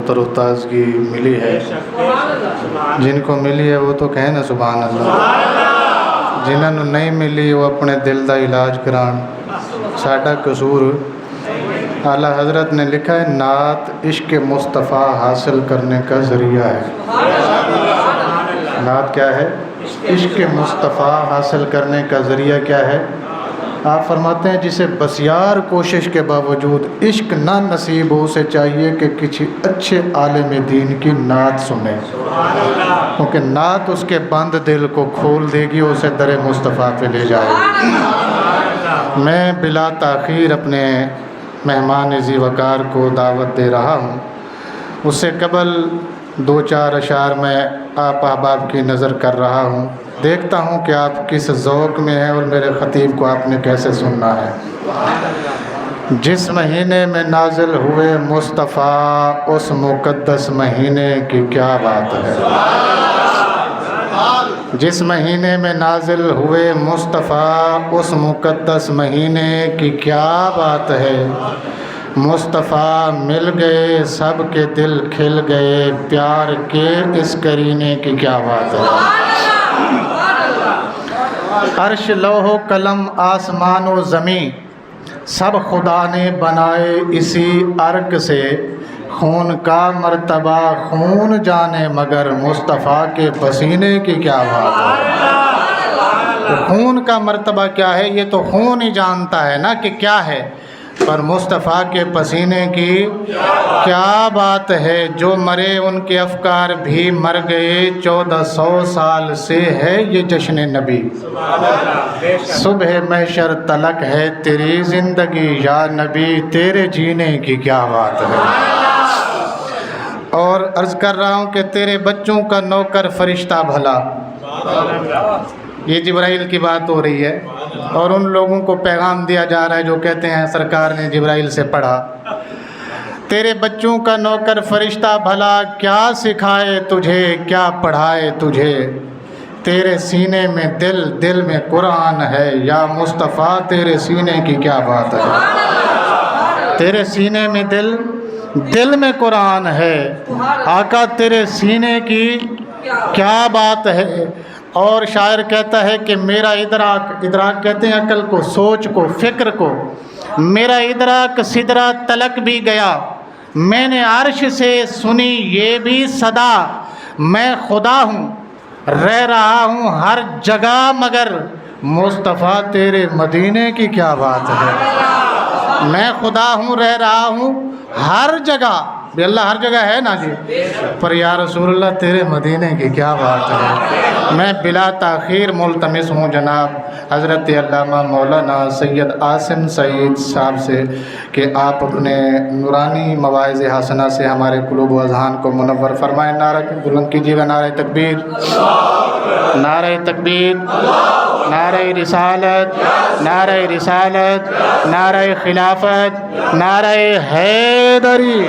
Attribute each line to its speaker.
Speaker 1: تر و تازگی ملی ہے۔ جن کو ملی ہے وہ تو کہیں نا سبحان اللہ، جنہوں نے نہیں ملی وہ اپنے دل دا علاج کران، ساڈا قصور۔ اعلیٰ حضرت نے لکھا ہے نعت عشق مصطفیٰ حاصل کرنے کا ذریعہ ہے۔ نعت کیا ہے؟ عشق مصطفیٰ حاصل کرنے کا ذریعہ کیا ہے؟ آپ فرماتے ہیں جسے بسیار کوشش کے باوجود عشق نہ نصیب ہو، اسے چاہیے کہ کسی اچھے عالم دین کی نعت سنے، کیونکہ نعت اس کے بند دل کو کھول دے گی، اسے در مصطفیٰ پہ لے جائے گی۔ میں بلا تاخیر اپنے مہمان ذی وقار کو دعوت دے رہا ہوں۔ اس سے قبل 2-4 اشعار میں آپ احباب کی نظر کر رہا ہوں، دیکھتا ہوں کہ آپ کس ذوق میں ہیں اور میرے خطیب کو آپ نے کیسے سننا ہے۔ جس مہینے میں نازل ہوئے مصطفیٰ، اس مقدس مہینے کی کیا بات ہے۔ جس مہینے میں نازل ہوئے مصطفیٰ، اس مقدس مہینے کی کیا بات ہے۔ مصطفیٰ مل گئے سب کے دل کھل گئے، پیار کے اس کرینے کی کیا بات ہے۔ عرش لوح و قلم آسمان و زمین سب خدا نے بنائے اسی عرق سے، خون کا مرتبہ خون جانے مگر مصطفیٰ کے پسینے کی کیا بات ہے۔ خون کا مرتبہ کیا ہے یہ تو خون ہی جانتا ہے نا کہ کیا ہے، پر مصطفیٰ کے پسینے کی کیا بات ہے۔ جو مرے ان کے افکار بھی مر گئے، 1400 سال سے ہے یہ جشن نبی، صبح محشر تلک ہے تیری زندگی، یا نبی تیرے جینے کی کیا بات ہے۔ اور عرض کر رہا ہوں کہ تیرے بچوں کا نوکر فرشتہ بھلا، یہ جبرائیل کی بات ہو رہی ہے، اور ان لوگوں کو پیغام دیا جا رہا ہے جو کہتے ہیں سرکار نے جبرائیل سے پڑھا۔ تیرے بچوں کا نوکر فرشتہ بھلا، کیا سکھائے تجھے کیا پڑھائے تجھے، تیرے سینے میں دل دل میں قرآن ہے، یا مصطفیٰ تیرے سینے کی کیا بات ہے۔ تیرے سینے میں دل دل میں قرآن ہے، آقا تیرے سینے کی کیا بات ہے۔ اور شاعر کہتا ہے کہ میرا ادراک کہتے ہیں عقل کو، سوچ کو، فکر کو، میرا ادراک سدرہ تلک بھی گیا، میں نے عرش سے سنی یہ بھی صدا، میں خدا ہوں رہ رہا ہوں ہر جگہ مگر مصطفیٰ تیرے مدینے کی کیا بات ہے۔ میں خدا ہوں رہ رہا ہوں ہر جگہ، بھی اللہ ہر جگہ ہے نا جی، پر یا رسول اللہ تیرے مدینے کی کیا بات ہے۔ میں بلا تاخیر ملتمس ہوں جناب حضرت علامہ مولانا سید عاصم سعید صاحب سے کہ آپ اپنے نورانی مواعظ حسنہ سے ہمارے قلوب و اذہان کو منور فرمائیں۔ نعرہ بلند کیجیے گا، نعرہ تکبیر، نعرہ تکبیر، نعرہ رسالت، نعرہ رسالت، نعرہ خلافت، نعرہ حیدری۔